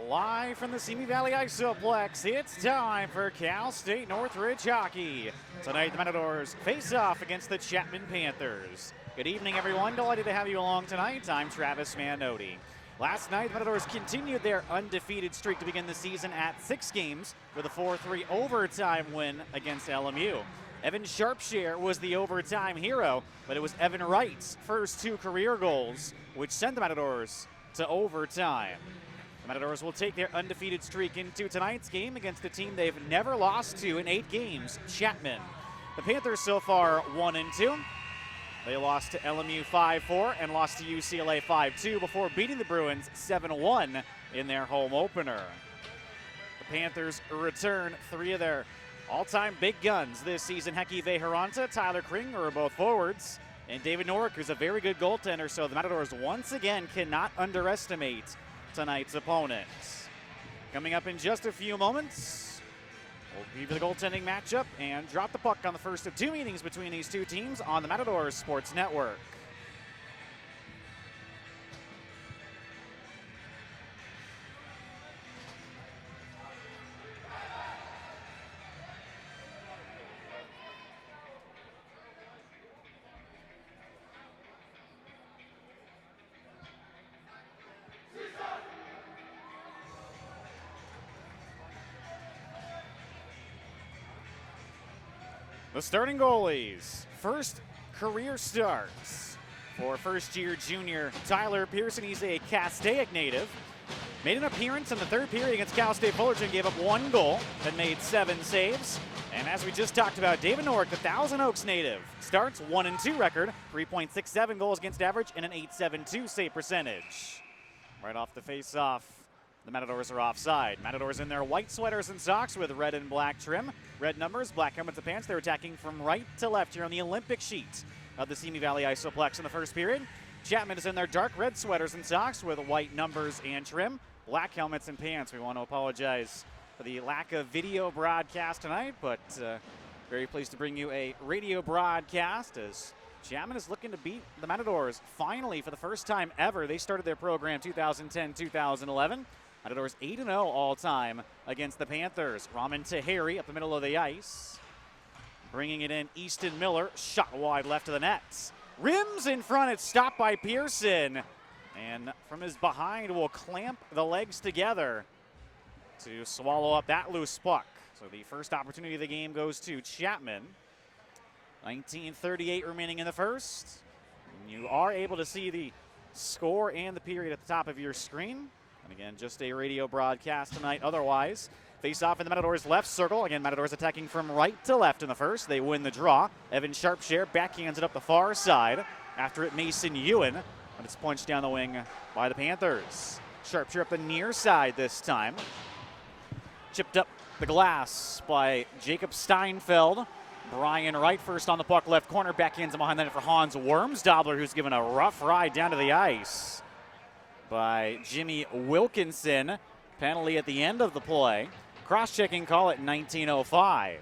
Live from the Simi Valley Isoplex, it's time for Cal State Northridge hockey. Tonight, the Matadors face off against the Chapman Panthers. Good evening, everyone. Delighted to have you along tonight. I'm Travis Manotti. Last night, the Matadors continued their undefeated streak to begin the season at 6 games with a 4-3 overtime win against LMU. Evan Sharpshare was the overtime hero, but it was Evan Wright's first 2 career goals, which sent the Matadors to overtime. The Matadors will take their undefeated streak into tonight's game against a team they've never lost to in 8 games, Chapman. The Panthers so far 1-2. They lost to LMU 5-4 and lost to UCLA 5-2 before beating the Bruins 7-1 in their home opener. The Panthers return 3 of their all-time big guns this season. Heki Veheranta, Tyler Kring are both forwards, and David Norick, who's a very good goaltender, so the Matadors once again cannot underestimate tonight's opponents. Coming up in just a few moments, we'll preview the goaltending matchup and drop the puck on the first of 2 meetings between these 2 teams on the Matadors Sports Network. The starting goalies, first career starts for first-year junior Tyler Pearson. He's a Castaic native. Made an appearance in the 3rd period against Cal State Fullerton, gave up 1 goal, then made 7 saves. And as we just talked about, David Norick, the Thousand Oaks native, starts 1-2 record, 3.67 goals against average, and an .872 save percentage. Right off the face-off, the Matadors are offside. Matadors in their white sweaters and socks with red and black trim. Red numbers, black helmets and pants. They're attacking from right to left here on the Olympic sheet of the Simi Valley Isoplex in the first period. Chapman is in their dark red sweaters and socks with white numbers and trim. Black helmets and pants. We want to apologize for the lack of video broadcast tonight, but very pleased to bring you a radio broadcast as Chapman is looking to beat the Matadors finally for the first time ever. They started their program 2010-2011. Matadors 8-0 all-time against the Panthers. Raman Tahiri up the middle of the ice. Bringing it in, Easton Miller, shot wide left of the net. Rims in front, it's stopped by Pearson. And from his behind will clamp the legs together to swallow up that loose puck. So the first opportunity of the game goes to Chapman. 19:38 remaining in the first. You are able to see the score and the period at the top of your screen. And again, just a radio broadcast tonight. Otherwise, face off in the Matadors left circle. Again, Matadors attacking from right to left in the first. They win the draw. Evan Sharpshare backhands it up the far side. After it, Mason Ewan. But it's punched down the wing by the Panthers. Sharpshare up the near side this time. Chipped up the glass by Jacob Steinfeld. Brian Wright first on the puck, left corner. Backhands him behind the net for Hans Wormsdobler, who's given a rough ride down to the ice by Jimmy Wilkinson. Penalty at the end of the play. Cross-checking call at 19:05.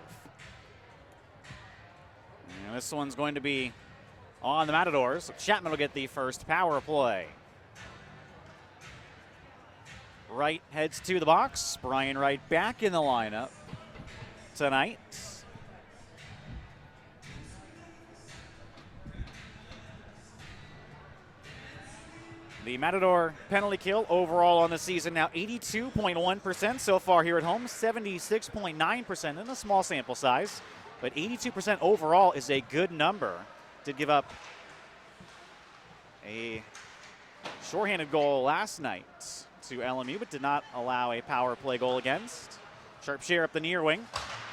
And this one's going to be on the Matadors. Chapman will get the first power play. Wright heads to the box. Brian Wright back in the lineup tonight. The Matador penalty kill overall on the season now 82.1% so far here at home, 76.9% in a small sample size, but 82% overall is a good number. Did give up a shorthanded goal last night to LMU, but did not allow a power play goal against. Sharpshare up the near wing,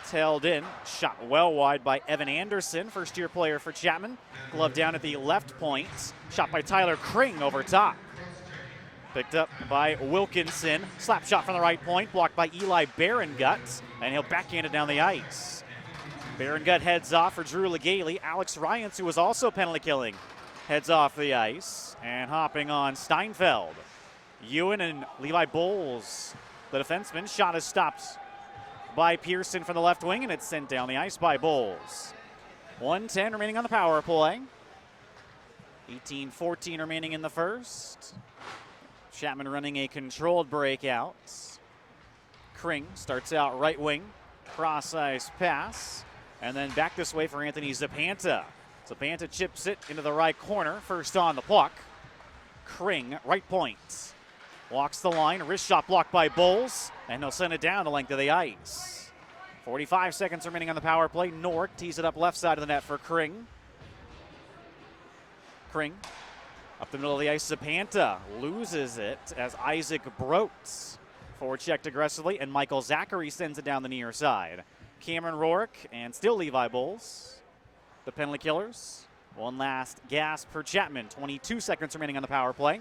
tailed in, shot well wide by Evan Anderson, first-year player for Chapman. Glove down at the left point, shot by Tyler Kring over top. Picked up by Wilkinson. Slap shot from the right point, blocked by Eli Barengut, and he'll backhand it down the ice. Barengut heads off for Drew Legaly. Alex Ryans, who was also penalty killing, heads off the ice, and hopping on Steinfeld. Ewan and Levi Bowles, the defenseman. Shot is stopped by Pearson from the left wing, and it's sent down the ice by Bowles. 1:10 remaining on the power play. 18-14 remaining in the first. Chapman running a controlled breakout. Kring starts out right wing, cross ice pass, and then back this way for Anthony Zapanta. Zapanta chips it into the right corner, first on the puck. Kring, right point. Walks the line, wrist shot blocked by Bowles, and he'll send it down the length of the ice. 45 seconds remaining on the power play. Nork tees it up left side of the net for Kring. Kring, up the middle of the ice, Zapanta loses it as Isaac Brotes forechecked aggressively, and Michael Zachary sends it down the near side. Cameron Rourke and still Levi Bowles, the penalty killers. One last gasp for Chapman. 22 seconds remaining on the power play.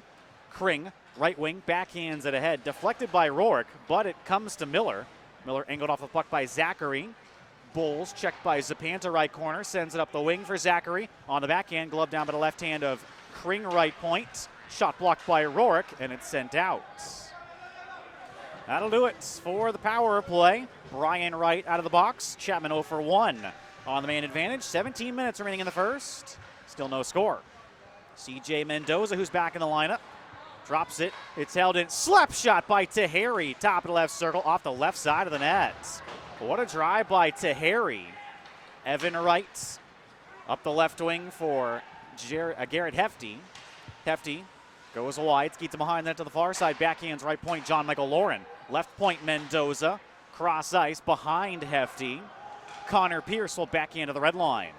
Kring, right wing, backhands it ahead, deflected by Rourke, but it comes to Miller. Miller angled off the puck by Zachary. Bowles checked by Zapanta, right corner, sends it up the wing for Zachary. On the backhand, glove down by the left hand of Kring, right point. Shot blocked by Rourke, and it's sent out. That'll do it for the power play. Brian Wright out of the box. Chapman 0 for 1 on the man advantage. 17 minutes remaining in the first. Still no score. CJ Mendoza, who's back in the lineup, drops it. It's held in. Slap shot by Tahiri. Top of the left circle off the left side of the net. What a drive by Tahiri. Evan Wright up the left wing for Garrett Hefty. Hefty goes wide, skates behind that to the far side. Backhands right point, John Michael Lauren. Left point, Mendoza. Cross ice behind Hefty. Connor Pierce will backhand to the red line.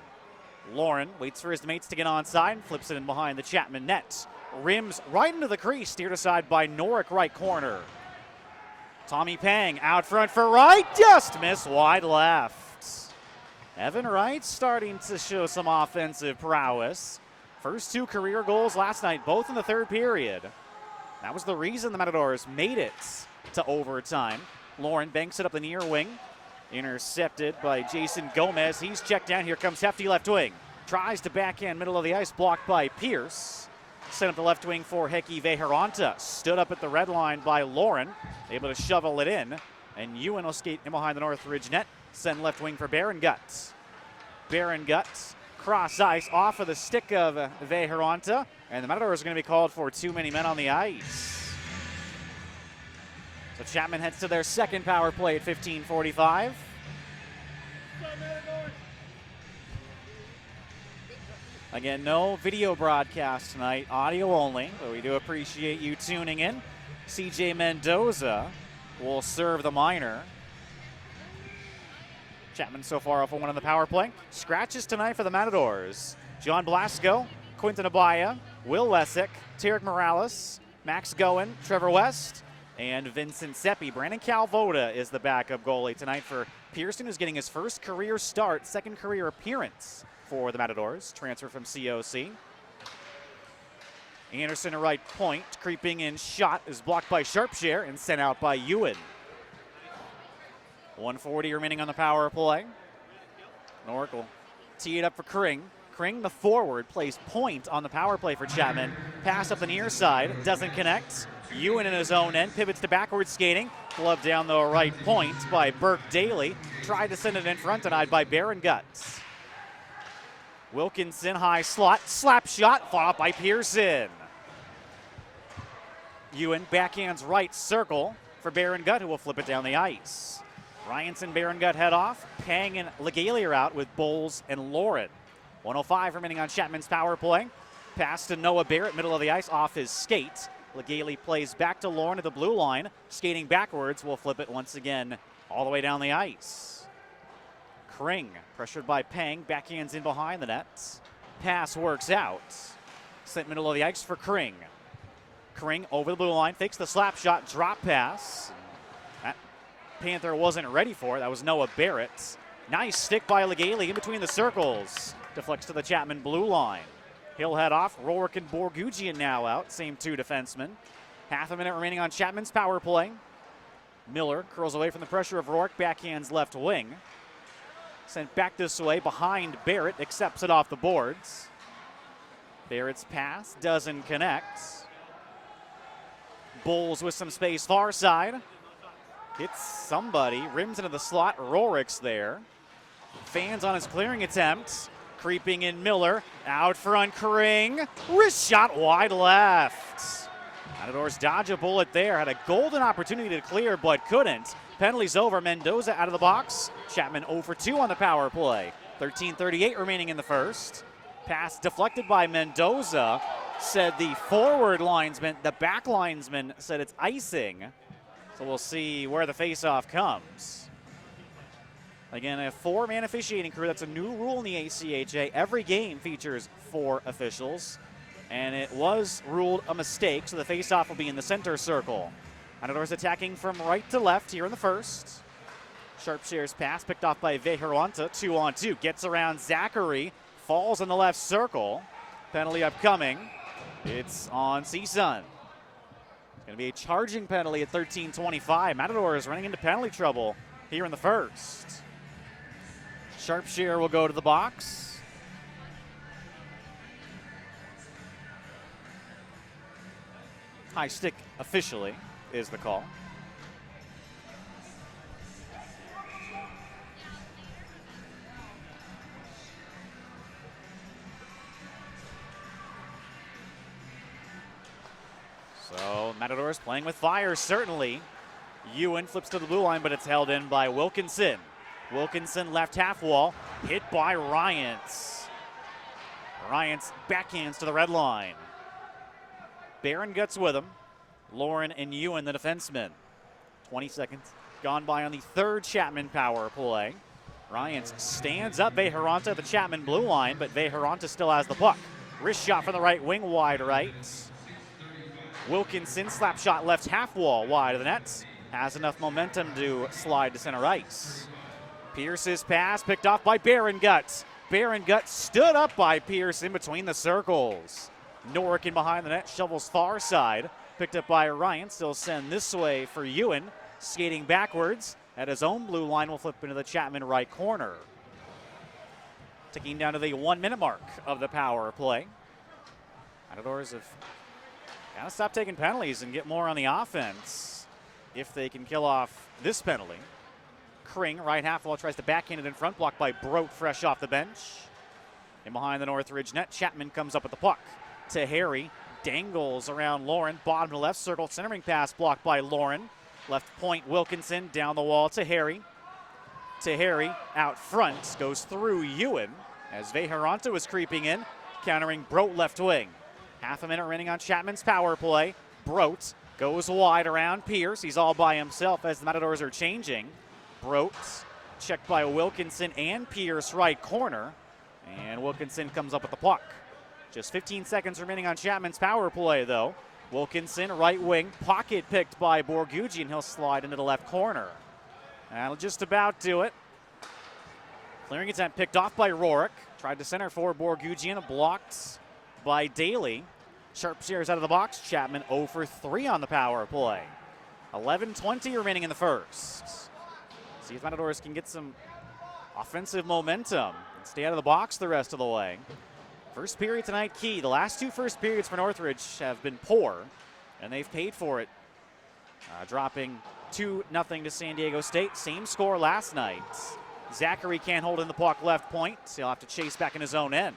Lauren waits for his mates to get onside, flips it in behind the Chapman net. Rims right into the crease, steered aside by Norick, right corner. Tommy Pang out front for Wright, just missed wide left. Evan Wright starting to show some offensive prowess. First 2 career goals last night, both in the third period. That was the reason the Matadors made it to overtime. Lauren banks it up the near wing. Intercepted by Jason Gomez. He's checked down. Here comes Hefty left wing. Tries to backhand middle of the ice, blocked by Pierce. Sent up the left wing for Heki Veheranta. Stood up at the red line by Lauren. Able to shovel it in. And Ewan will skate in behind the Northridge net. Send left wing for Baron-Gut. Baron-Gut cross ice off of the stick of Veheranta. And the Matadors are going to be called for too many men on the ice. So Chapman heads to their second power play at 15:45. Again, no video broadcast tonight, audio only, but we do appreciate you tuning in. CJ Mendoza will serve the minor. Chapman so far off 1 on the power play. Scratches tonight for the Matadors. John Blasco, Quinton Abaya, Will Lessick, Tarek Morales, Max Goen, Trevor West, and Vincent Seppi. Brandon Calvoda is the backup goalie tonight for Pearson, who's getting his first career start, second career appearance for the Matadors. Transfer from COC. Anderson, a right point, creeping in shot is blocked by Sharpshare and sent out by Ewan. 1:40 remaining on the power play. Nork will tee it up for Kring. Kring, the forward, plays point on the power play for Chapman. Pass up the near side, doesn't connect. Ewan in his own end, pivots to backward skating. Glove down the right point by Burke Daly. Tried to send it in front, denied by Baron-Gut. Wilkinson, high slot, slap shot, fought up by Pearson. Ewan backhands right circle for Baron-Gut, who will flip it down the ice. Ryanson, Baron-Gut head off. Pang and Legalia are out with Bowles and Lauren. 1:05 remaining on Chapman's power play. Pass to Noah Barrett, middle of the ice, off his skate. Legalia plays back to Lauren at the blue line. Skating backwards, will flip it once again all the way down the ice. Kring, pressured by Pang, backhands in behind the net. Pass works out. Sent middle of the ice for Kring. Kring over the blue line, fakes the slap shot, drop pass. That Panther wasn't ready for it. That was Noah Barrett. Nice stick by Legalia in between the circles. Deflects to the Chapman blue line. He'll head off. Rourke and Borgugian now out. Same 2 defensemen. Half a minute remaining on Chapman's power play. Miller curls away from the pressure of Rourke. Backhands left wing. Sent back this way behind Barrett. Accepts it off the boards. Barrett's pass doesn't connect. Bowles with some space far side. Hits somebody. Rims into the slot. Rourke's there. Fans on his clearing attempt. Creeping in Miller, out front Kring, wrist shot wide left. Matadors dodge a bullet there. Had a golden opportunity to clear, but couldn't. Penalties over. Mendoza out of the box. Chapman 0 for 2 on the power play. 13:38 remaining in the first. Pass deflected by Mendoza. Said the forward linesman. The back linesman said it's icing. So we'll see where the faceoff comes. Again, a 4-man officiating crew. That's a new rule in the ACHA. Every game features 4 officials. And it was ruled a mistake, so the faceoff will be in the center circle. Matadors attacking from right to left here in the first. Sharpshare's pass picked off by Vejeranta, 2-on-2. Gets around Zachary, falls in the left circle. Penalty upcoming. It's on CSUN. It's going to be a charging penalty at 13:25. Matadors running into penalty trouble here in the first. Sharpshare will go to the box. High stick officially is the call. So Matadors playing with fire, certainly. Ewan flips to the blue line, but it's held in by Wilkinson. Wilkinson left half wall, hit by Ryans. Ryans backhands to the red line. Barron Guts with him. Lauren and Ewan, the defensemen. 20 seconds gone by on the third Chapman power play. Ryans stands up Vejeranta at the Chapman blue line, but Vejeranta still has the puck. Wrist shot from the right wing, wide right. Wilkinson slap shot left half wall, wide of the net. Has enough momentum to slide to center ice. Pierce's pass picked off by Barron Guts. Barron Guts stood up by Pierce in between the circles. Norick in behind the net, shovels far side. Picked up by Ryan, still send this way for Ewan. Skating backwards at his own blue line, will flip into the Chapman right corner. Ticking down to the 1-minute mark of the power play. Matadors have got to stop taking penalties and get more on the offense if they can kill off this penalty. Kring, right half wall, tries to backhand it in front, blocked by Brote fresh off the bench. In behind the Northridge net, Chapman comes up with the puck to Harry, dangles around Lauren, bottom to left circle, centering pass blocked by Lauren. Left point, Wilkinson, down the wall to Harry. To Harry, out front, goes through Ewan as Vejeranta was creeping in, countering Brote left wing. Half a minute remaining on Chapman's power play. Brote goes wide around Pierce. He's all by himself as the Matadors are changing. Brote checked by Wilkinson and Pierce right corner. And Wilkinson comes up with the puck. Just 15 seconds remaining on Chapman's power play, though. Wilkinson, right wing, pocket picked by Borgugian. He'll slide into the left corner. That'll just about do it. Clearing attempt picked off by Rorick. Tried to center for Borgugian, blocked by Daly. Sharpshare's out of the box. Chapman 0 for 3 on the power play. 11:20 remaining in the first. See if Matadors can get some offensive momentum and stay out of the box the rest of the way. First period tonight key. The last 2 first periods for Northridge have been poor, and they've paid for it. Dropping 2-0 to San Diego State. Same score last night. Zachary can't hold in the puck left point. He'll have to chase back in his own end.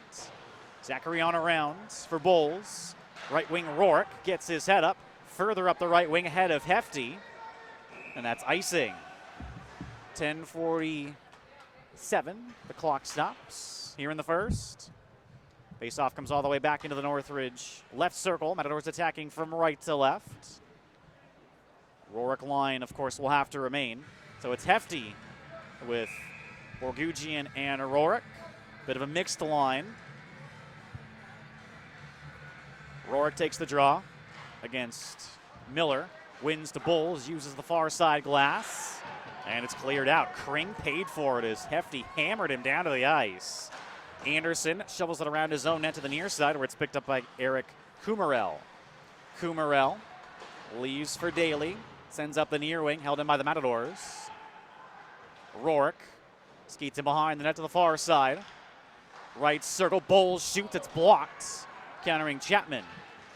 Zachary on around for Bowles. Right wing Rourke gets his head up. Further up the right wing ahead of Hefty. And that's icing. 10:47. The clock stops here in the first. Faceoff comes all the way back into the Northridge left circle. Matadors attacking from right to left. Rourke line, of course, will have to remain. So it's Hefty with Borgugian and Rourke. Bit of a mixed line. Rourke takes the draw against Miller. Wins to Bulls, uses the far side glass. And it's cleared out. Kring paid for it as Hefty hammered him down to the ice. Anderson shovels it around his own net to the near side where it's picked up by Eric Kumarel. Kumarel leaves for Daly. Sends up the near wing, held in by the Matadors. Rourke skates in behind the net to the far side. Right circle, Bowles shoots, it's blocked. Countering Chapman.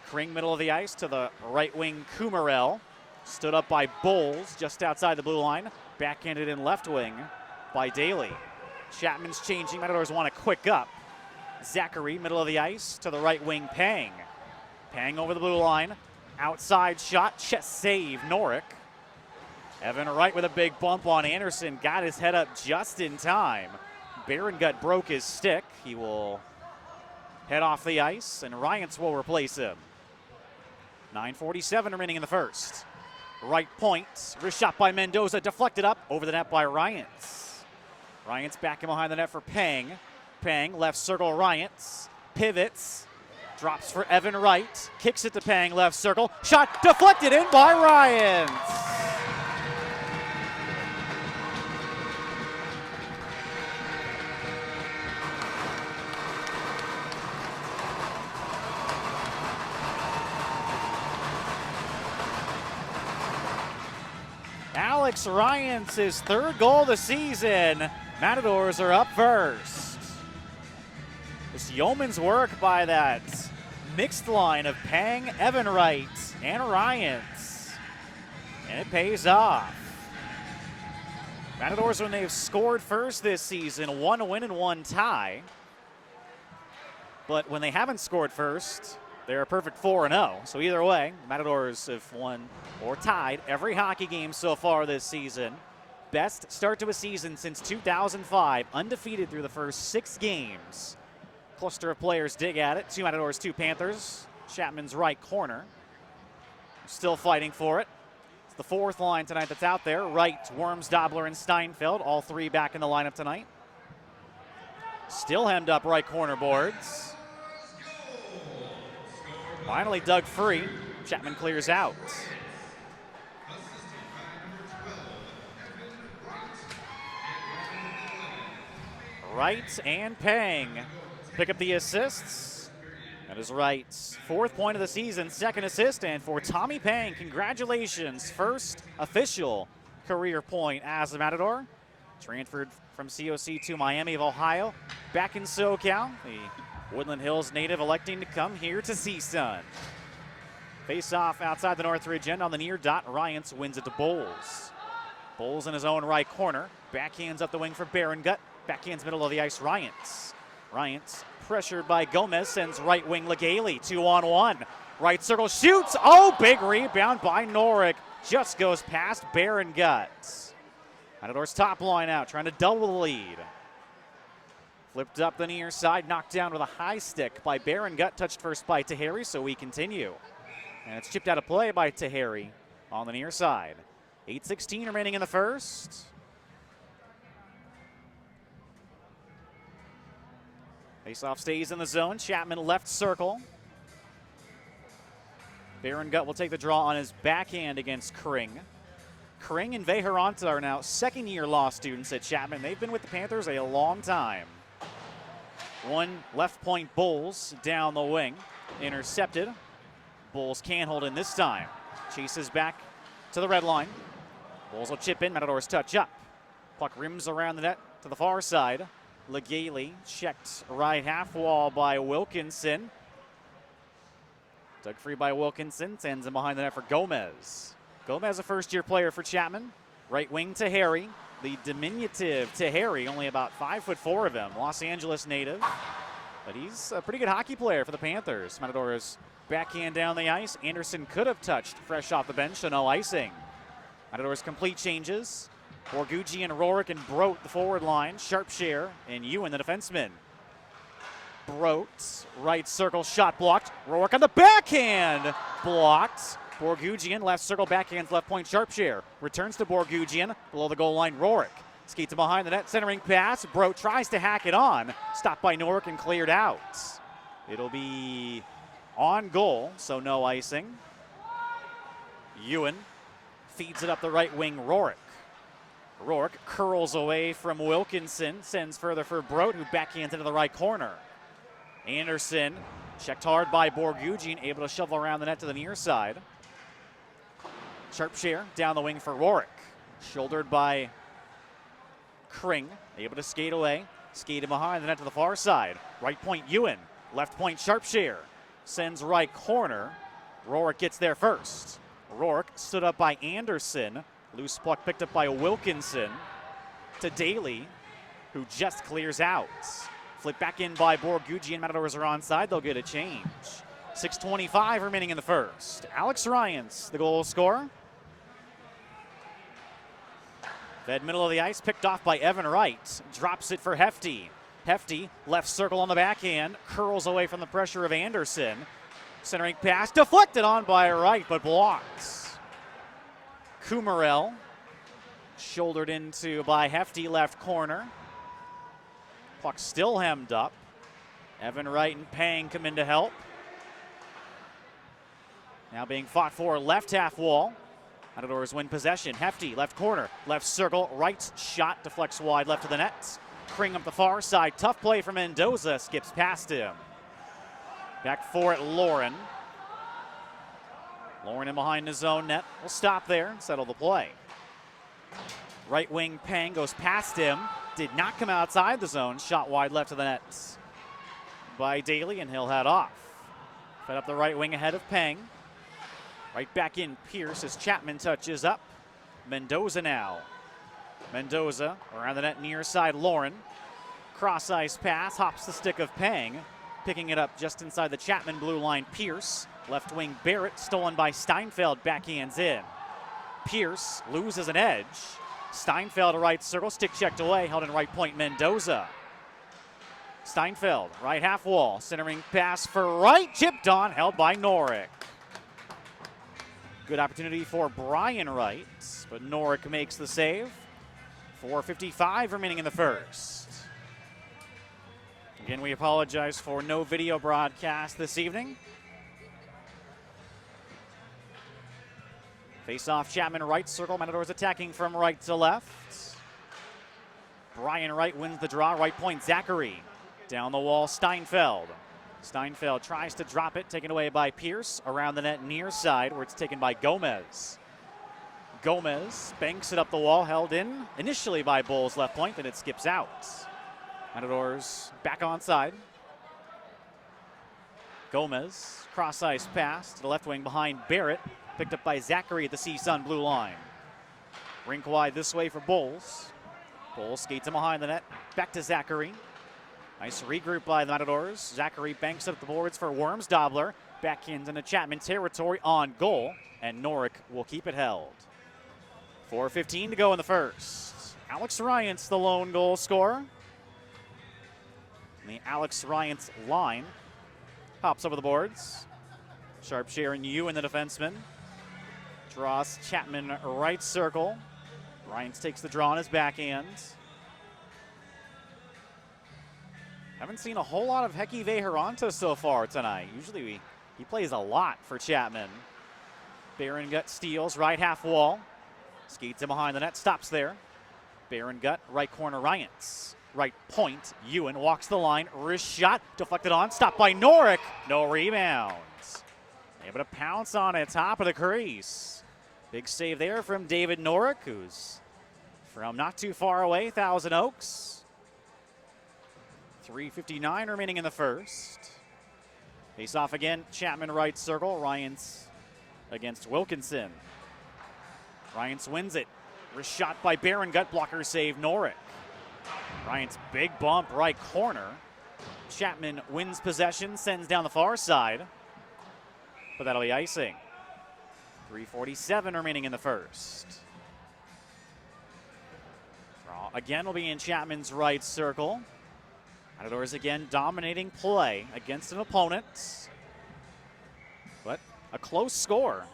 Kring middle of the ice to the right wing, Kumarel. Stood up by Bowles just outside the blue line. Backhanded in left wing by Daly. Chapman's changing. Matadors want to quick up. Zachary, middle of the ice to the right wing, Pang. Pang over the blue line. Outside shot, chest save, Norick. Evan Wright with a big bump on Anderson, got his head up just in time. Berengut broke his stick. He will head off the ice, and Ryans will replace him. 9:47 remaining in the first. Right point, wrist shot by Mendoza, deflected up, over the net by Ryans. Ryans back in behind the net for Pang. Pang, left circle, Ryans, pivots, drops for Evan Wright, kicks it to Pang, left circle, shot deflected in by Ryans. Alex Ryans, his third goal of the season. Matadors are up first. It's yeoman's work by that mixed line of Pang, Evan Wright, and Ryans. And it pays off. Matadors, when they've scored first this season, 1 win and 1 tie. But when they haven't scored first, they're a perfect 4-0. So either way, Matadors have won or tied every hockey game so far this season. Best start to a season since 2005, undefeated through the first 6 games. Cluster of players dig at it. 2 Matadors, 2 Panthers. Chapman's right corner. Still fighting for it. It's the 4th line tonight that's out there. Wright, Worms, Dobler, and Steinfeld, all 3 back in the lineup tonight. Still hemmed up right corner boards. Finally dug free. Chapman clears out. Wright and Pang pick up the assists. That is Wright's 4th point of the season, 2nd assist, and for Tommy Pang, congratulations, first official career point as a Matador. Transferred from COC to Miami of Ohio, back in SoCal. The Woodland Hills native electing to come here to CSUN. Face off outside the Northridge end on the near dot. Ryans wins it to Bowles. Bowles in his own right corner. Backhands up the wing for Berengut. Backhands middle of the ice, Ryans. Ryans pressured by Gomez, sends right wing Legale, 2-on-1. Right circle shoots. Oh, big rebound by Norick. Just goes past Berengut. Matadors top line out, trying to double the lead. Flipped up the near side, knocked down with a high stick by Berengut, touched first by Tahiri, so we continue. And it's chipped out of play by Tahiri on the near side. 8:16 remaining in the first. Faceoff stays in the zone. Chapman left circle. Berengut will take the draw on his backhand against Kring. Kring and Veheranta are now 2nd-year law students at Chapman. They've been with the Panthers a long time. One left point Bowles down the wing. Intercepted. Bowles can't hold in this time. Chases back to the red line. Bowles will chip in. Matadors touch up. Puck rims around the net to the far side. Legale checked right half wall by Wilkinson. Dug free by Wilkinson. Sends him behind the net for Gomez. Gomez, a first-year player for Chapman. Right wing to Harry. The diminutive to Harry, only about 5'4" of him. Los Angeles native. But he's a pretty good hockey player for the Panthers. Matadors backhand down the ice. Anderson could have touched fresh off the bench, so no icing. Matadors complete changes. Borgucci and Rorick and Brote the forward line. Sharpshare and Ewan the defenseman. Brote, right circle, shot blocked. Rorick on the backhand, blocked. Borguccian, left circle, backhands, left point, Sharpshare. Returns to Borguccian, below the goal line, Rorick. Skates behind the net, centering pass. Brote tries to hack it on. Stopped by Norick and cleared out. It'll be on goal, so no icing. Ewan feeds it up the right wing, Rorick. Rorick curls away from Wilkinson, sends further for Brote, who backhands into the right corner. Anderson, checked hard by Borguccian, able to shovel around the net to the near side. Sharpshare down the wing for Rorick. Shouldered by Kring, able to skate away. Skated behind the net to the far side. Right point, Ewan. Left point, Sharpshare. Sends right corner. Rorick gets there first. Rorick stood up by Anderson. Loose puck picked up by Wilkinson to Daly, who just clears out. Flip back in by Borguccian. Matadors are onside. They'll get a change. 6:25 remaining in the first. Alex Ryans, the goal scorer. Fed middle of the ice, picked off by Evan Wright. Drops it for Hefty. Hefty, left circle on the backhand, curls away from the pressure of Anderson. Centering pass, deflected on by Wright, but blocked. Kumarel, shouldered into by Hefty, left corner. Puck still hemmed up. Evan Wright and Pang come in to help. Now being fought for left half wall. Matadors win possession. Hefty, left corner, left circle. Wright's shot deflects wide left of the net. Kring up the far side. Tough play from Mendoza. Skips past him. Back for it, Lauren. Lauren in behind his own net. Will stop there and settle the play. Right wing Pang goes past him. Did not come outside the zone. Shot wide left of the net by Daly, and he'll head off. Fed up the right wing ahead of Pang. Right back in Pierce as Chapman touches up. Mendoza now. Mendoza around the net near side, Lauren. Cross ice pass, hops the stick of Pang. Picking it up just inside the Chapman blue line, Pierce. Left wing Barrett, stolen by Steinfeld, backhands in. Pierce loses an edge. Steinfeld, right circle, stick checked away, held in right point, Mendoza. Steinfeld, right half wall, centering pass for Wright, chipped on, held by Norick. Good opportunity for Brian Wright, but Norick makes the save. 4:55 remaining in the first. Again, we apologize for no video broadcast this evening. Face-off, Chapman, right circle. Matadors attacking from right to left. Brian Wright wins the draw. Right point, Zachary. Down the wall, Steinfeld. Steinfeld tries to drop it, taken away by Pierce. Around the net near side, where it's taken by Gomez. Gomez banks it up the wall, held in initially by Bulls left point, then it skips out. Matadors back on side. Gomez, cross ice pass to the left wing behind Barrett. Picked up by Zachary at the CSUN blue line. Rink wide this way for Bulls. Bulls skates him behind the net. Back to Zachary. Nice regroup by the Matadors. Zachary banks up the boards for Worms. Dobler backhands into Chapman territory on goal, and Norick will keep it held. 4:15 to go in the first. Alex Ryans, the lone goal scorer. And the Alex Ryans line hops over the boards. Sharp share and you in the defenseman. Draws Chapman right circle. Ryans takes the draw on his backhand. Haven't seen a whole lot of Heki Veheronta so far tonight. Usually he plays a lot for Chapman. Baron Gut steals right half wall. Skates in behind the net, stops there. Baron Gut, right corner, Ryans. Right point, Ewan walks the line. Wrist shot, deflected on, stopped by Norick. No rebounds. Able to pounce on it, top of the crease. Big save there from David Norick, who's from not too far away, Thousand Oaks. 3:59 remaining in the first. Face off again, Chapman right circle, Ryans against Wilkinson. Ryans wins it. Wrist shot by Baron Gut, blocker save Norick. Ryans big bump right corner. Chapman wins possession, sends down the far side, but that'll be icing. 3:47 remaining in the first. Draw again will be in Chapman's right circle. Matadors again dominating play against an opponent, but a close score.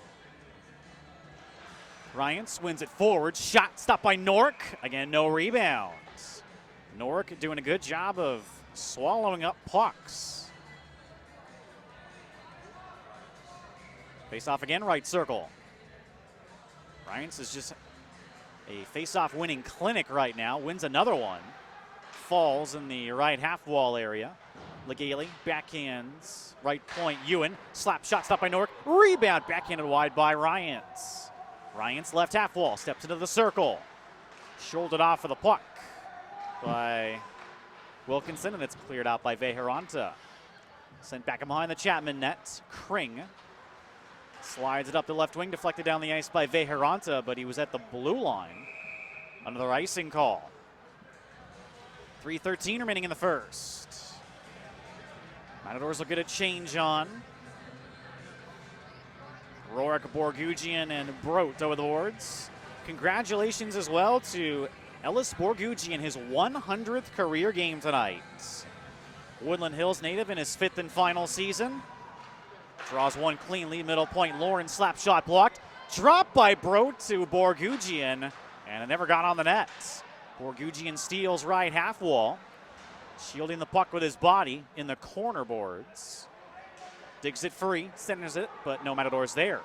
Ryans wins it forward, shot stopped by Norick. Again, no rebounds. Norick doing a good job of swallowing up pucks. Face off again, right circle. Ryans is just a face-off winning clinic right now. Wins another one. Falls in the right half wall area. Legale backhands, right point, Ewan. Slap shot stopped by Norick. Rebound backhanded wide by Ryans. Ryans left half wall, steps into the circle. Shouldered off for the puck by Wilkinson, and it's cleared out by Veheronta. Sent back behind the Chapman net. Kring slides it up the left wing, deflected down the ice by Veheronta, but he was at the blue line. Another icing call. 3:13 remaining in the first. Matadors will get a change on. Rorik, Borgugian, and Brote over the boards. Congratulations as well to Ellis Borgugian, his 100th career game tonight. Woodland Hills native in his 5th and final season. Draws one cleanly, middle point. Lauren slap shot blocked. Dropped by Brote to Borgugian, and it never got on the net. Borgugian steals right half wall, shielding the puck with his body in the corner boards. Digs it free, centers it, but no Matadors there.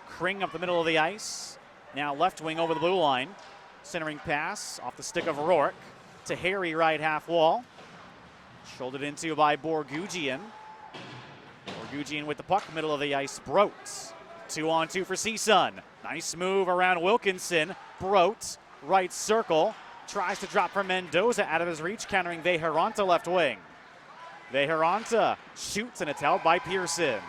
Kring up the middle of the ice. Now left wing over the blue line. Centering pass off the stick of Rourke to Harry right half wall. Shouldered into by Borgugian. Borgugian with the puck, middle of the ice, Brote. 2-on-2 for CSUN. Nice move around Wilkinson. Brote, right circle. Tries to drop from Mendoza out of his reach, countering Veheranta left wing. Veheranta shoots, and it's held by Pearson.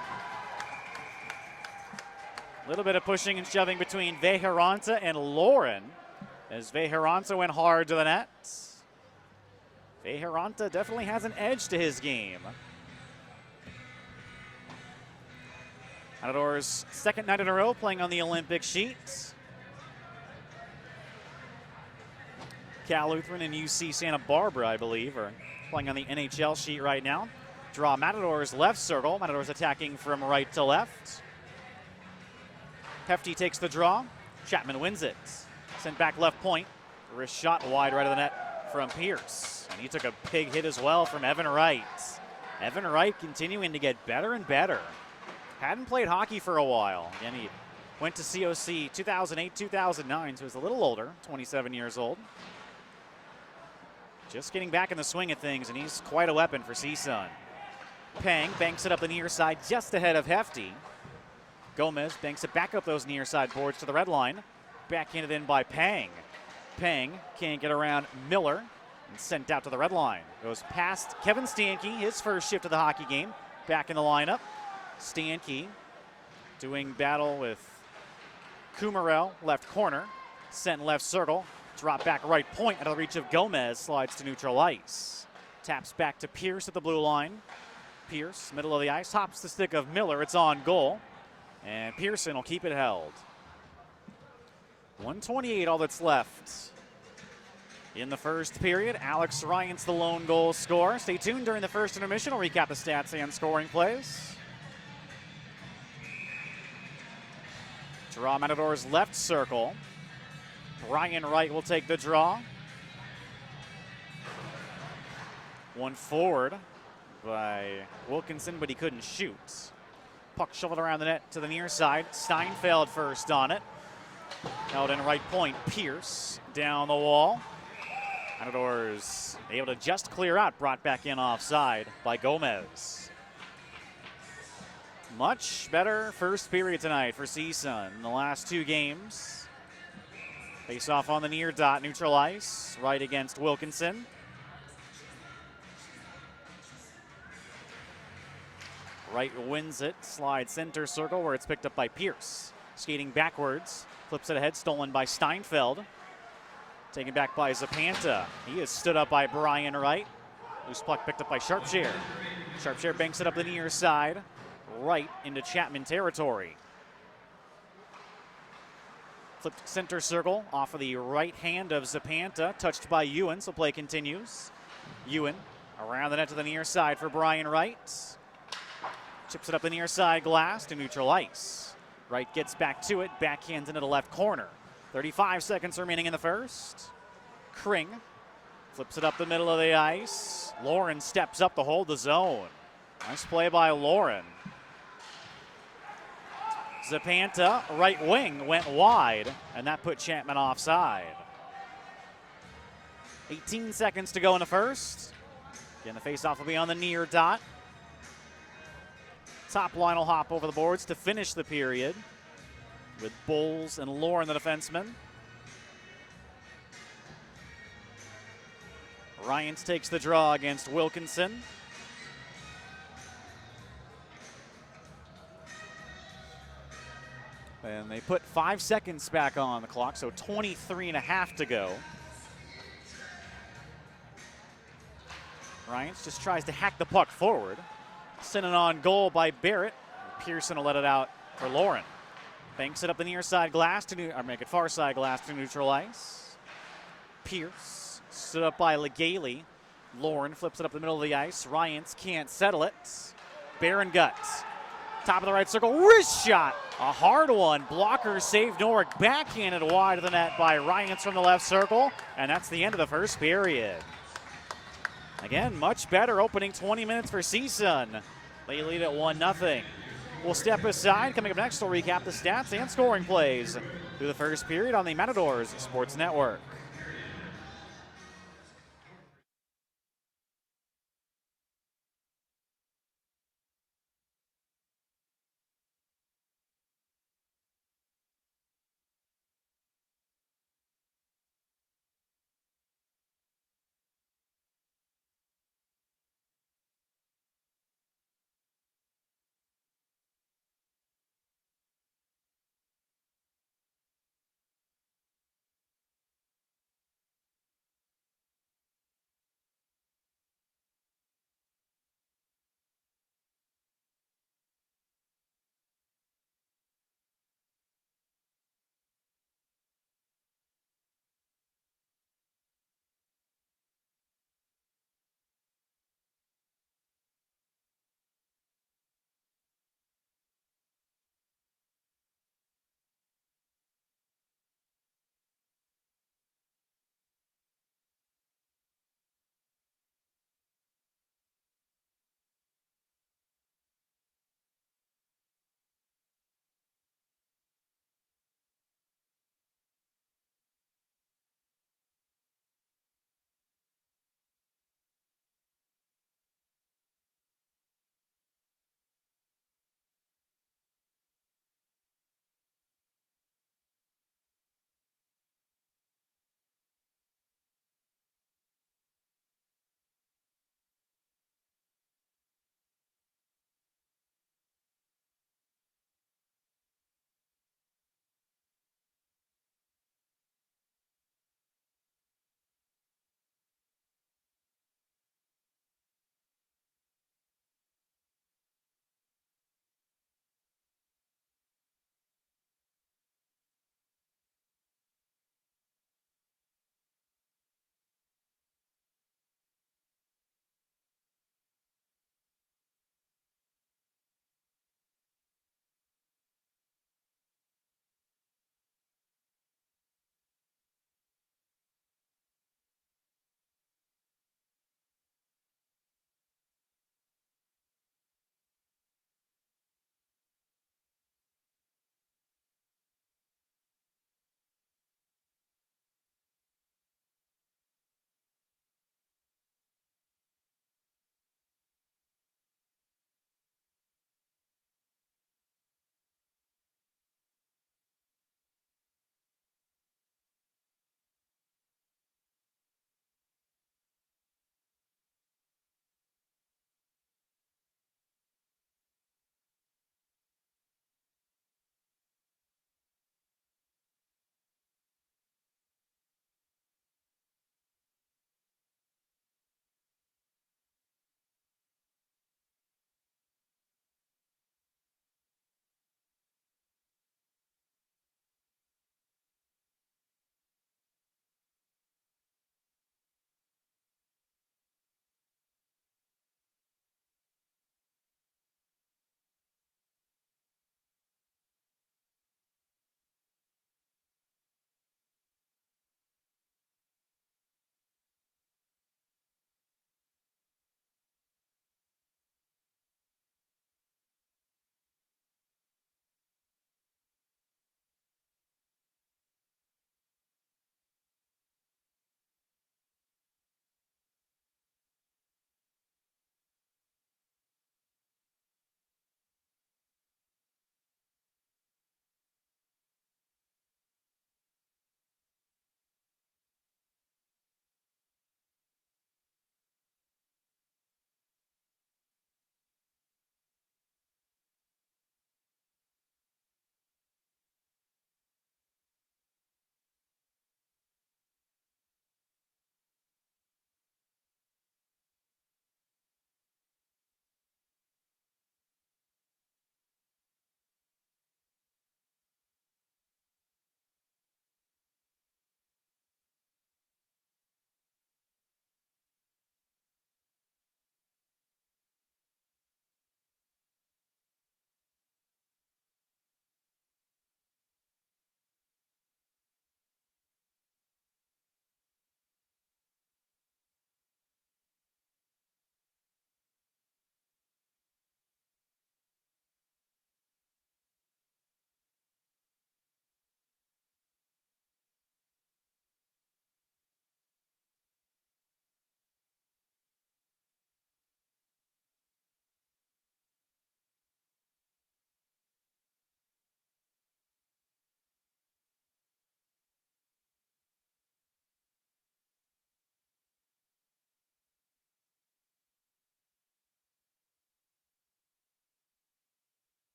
A little bit of pushing and shoving between Veheranta and Lauren as Veheranta went hard to the net. Veheranta definitely has an edge to his game. Matadors' second night in a row playing on the Olympic sheet. Cal Lutheran and UC Santa Barbara, I believe, are playing on the NHL sheet right now. Draw Matadors left circle. Matadors attacking from right to left. Hefty takes the draw. Chapman wins it. Sent back left point. Wrist shot wide right of the net from Pierce. And he took a big hit as well from Evan Wright. Evan Wright continuing to get better and better. Hadn't played hockey for a while. Again, he went to COC 2008-2009, so he's a little older, 27 years old. Just getting back in the swing of things, and he's quite a weapon for CSUN. Pang banks it up the near side just ahead of Hefty. Gomez banks it back up those near side boards to the red line. Backhanded in by Pang. Pang can't get around Miller and sent out to the red line. Goes past Kevin Stanke, his first shift of the hockey game. Back in the lineup. Stanke doing battle with Kumarel, left corner. Sent left circle. Drop back right point out of the reach of Gomez. Slides to neutral ice. Taps back to Pierce at the blue line. Pierce, middle of the ice, hops the stick of Miller. It's on goal. And Pearson will keep it held. 1:28 all that's left in the first period. Alex Ryan's the lone goal scorer. Stay tuned during the first intermission. We'll recap the stats and scoring plays. Draw Matadors left circle. Brian Wright will take the draw. One forward by Wilkinson, but he couldn't shoot. Puck shoveled around the net to the near side. Steinfeld first on it. Held in right point. Pierce down the wall. Matadors able to just clear out. Brought back in offside by Gomez. Much better first period tonight for CSUN in the last two games. Face off on the near dot, neutral ice, right against Wilkinson. Wright wins it, slides center circle where it's picked up by Pierce. Skating backwards, flips it ahead, stolen by Steinfeld. Taken back by Zapanta. He is stood up by Brian Wright. Loose puck picked up by Sharpshare. Sharpshare banks it up the near side, right into Chapman territory. Flipped center circle off of the right hand of Zapanta, touched by Ewan, so play continues. Ewan around the net to the near side for Brian Wright. Chips it up the near side glass to neutral ice. Wright gets back to it, backhands into the left corner. 35 seconds remaining in the first. Kring flips it up the middle of the ice. Lauren steps up to hold the zone. Nice play by Lauren. Zapanta, right wing, went wide, and that put Chapman offside. 18 seconds to go in the first. Again, the faceoff will be on the near dot. Top line will hop over the boards to finish the period with Bowles and Lauren, the defenseman. Ryans takes the draw against Wilkinson. And they put 5 seconds back on the clock, so 23 and a half to go. Ryans just tries to hack the puck forward. Sent it on goal by Barrett. Pearson will let it out for Lauren. Banks it up the near side glass or make it far side glass to neutral ice. Pierce stood up by Legale. Lauren flips it up the middle of the ice. Ryans can't settle it. Baron Guts. Top of the right circle, wrist shot. A hard one. Blocker saved Norick. Backhanded wide of the net by Ryans from the left circle. And that's the end of the first period. Again, much better opening 20 minutes for CSUN. They lead at 1-0. We'll step aside. Coming up next, we'll recap the stats and scoring plays through the first period on the Matadors Sports Network.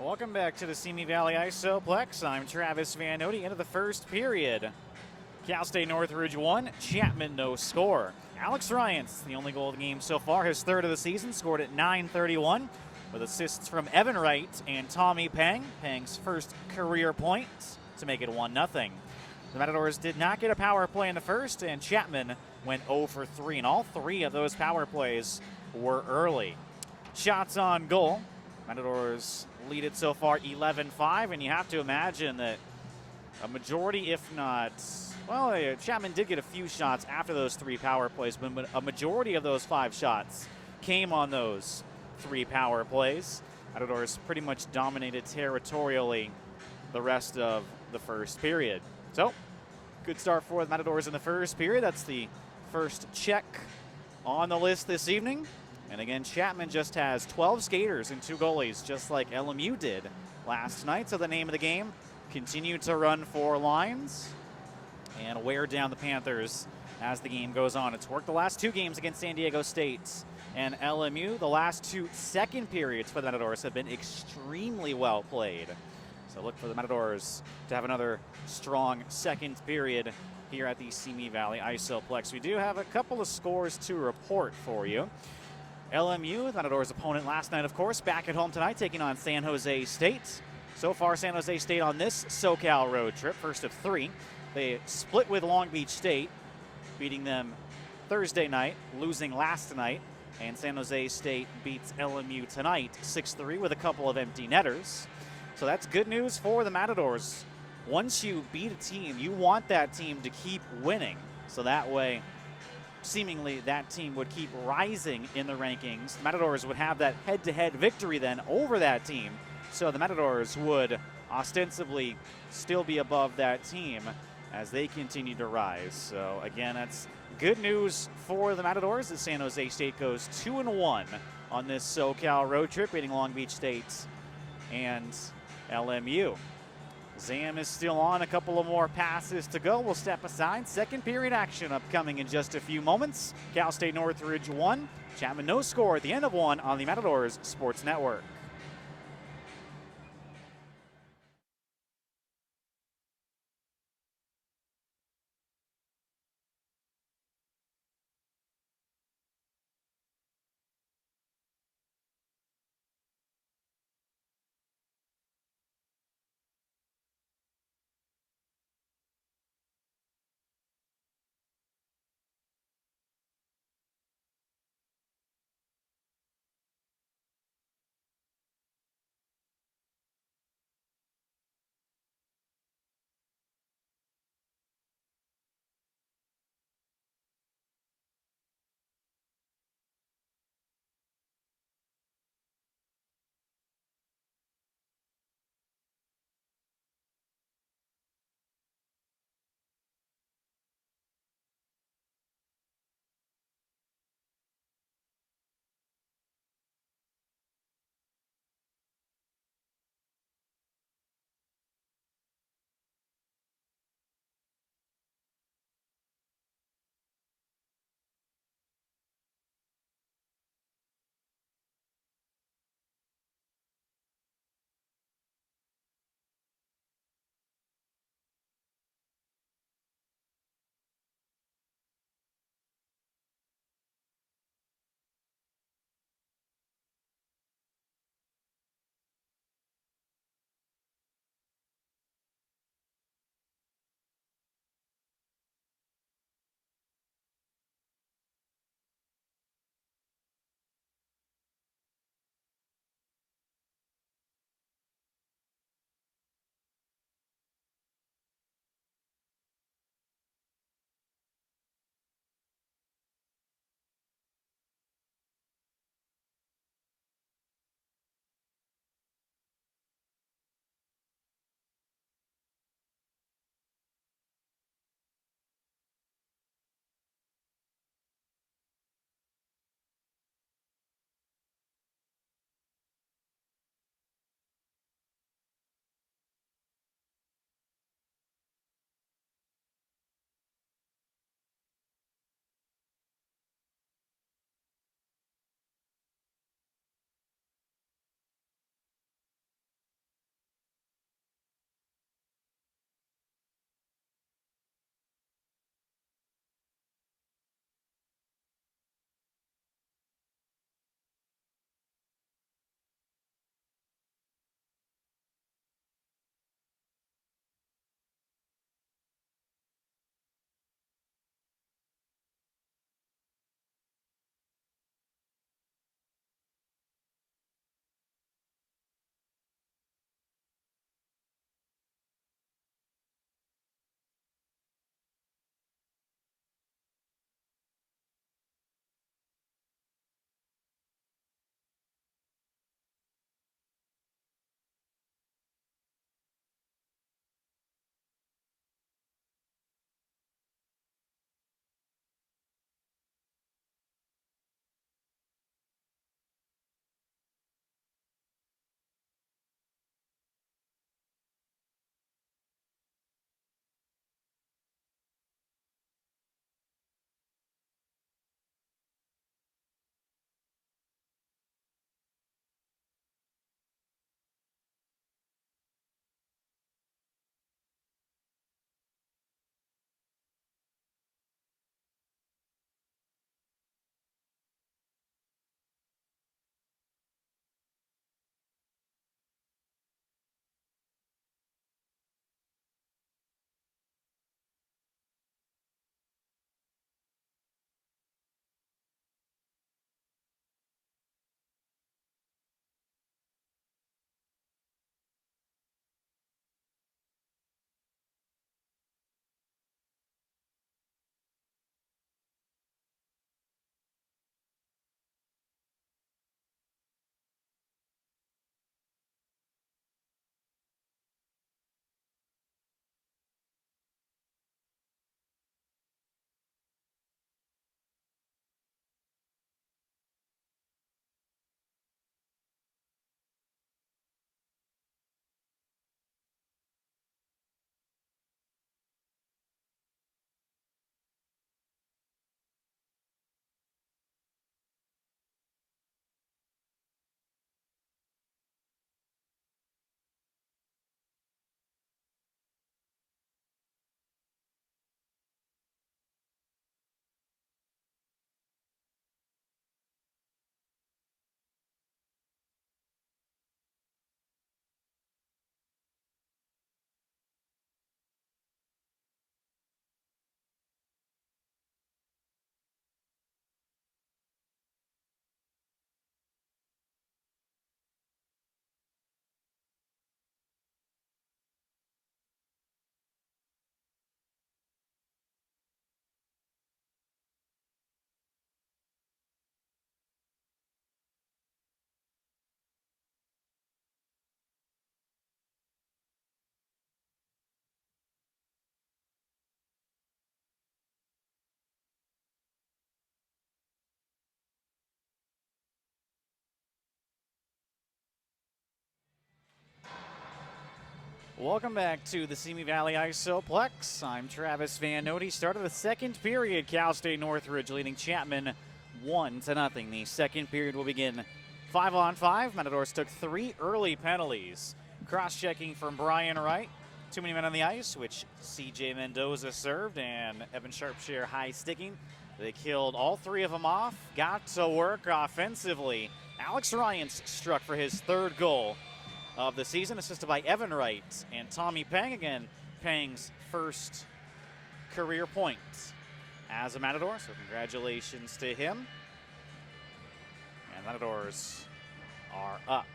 Welcome back to the Simi Valley Isoplex. I'm Travis Van Nody. Into the first period. Cal State Northridge 1, Chapman no score. Alex Ryans, the only goal of the game so far, his third of the season, scored at 9:31 with assists from Evan Wright and Tommy Pang. Pang's first career point to make it 1-0. The Matadors did not get a power play in the first, and Chapman went 0 for 3, and all three of those power plays were early. Shots on goal. Matadors lead it so far 11-5, and you have to imagine that a majority, if not, well, Chapman did get a few shots after those three power plays, but a majority of those 5 shots came on those 3 power plays. Matadors pretty much dominated territorially the rest of the first period. So, good start for the Matadors in the first period. That's the first check on the list this evening. And again, Chapman just has 12 skaters and 2 goalies, just like LMU did last night. So the name of the game, continue to run 4 lines and wear down the Panthers as the game goes on. It's worked the last 2 games against San Diego State and LMU. The last 2 second periods for the Matadors have been extremely well played. So look for the Matadors to have another strong second period here at the Simi Valley Isoplex. We do have a couple of scores to report for you. LMU, the Matadors' opponent last night, of course, back at home tonight, taking on San Jose State. So far, San Jose State on this SoCal road trip, first of 3. They split with Long Beach State, beating them Thursday night, losing last night. And San Jose State beats LMU tonight, 6-3, with a couple of empty netters. So that's good news for the Matadors. Once you beat a team, you want that team to keep winning. So that way, seemingly that team would keep rising in the rankings. The Matadors would have that head-to-head victory then over that team. So the Matadors would ostensibly still be above that team as they continue to rise. So again, that's good news for the Matadors as San Jose State goes 2-1 on this SoCal road trip, beating Long Beach State and LMU. Zam is still on. A couple of more passes to go. We'll step aside. Second period action upcoming in just a few moments. Cal State Northridge 1. Chapman no score at the end of 1 on the Matadors Sports Network. Welcome back to the Simi Valley Isoplex. I'm Travis Van Note. Start of the second period. Cal State Northridge leading Chapman 1-0. The second period will begin 5-on-5. Matadors took 3 early penalties. Cross-checking from Brian Wright. Too many men on the ice, which CJ Mendoza served, and Evan Sharpshire high sticking. They killed all 3 of them off. Got to work offensively. Alex Ryans struck for his 3rd goal of the season, assisted by Evan Wright and Tommy Pang. Again, Pang's first career point as a Matador, so congratulations to him. And Matadors are up.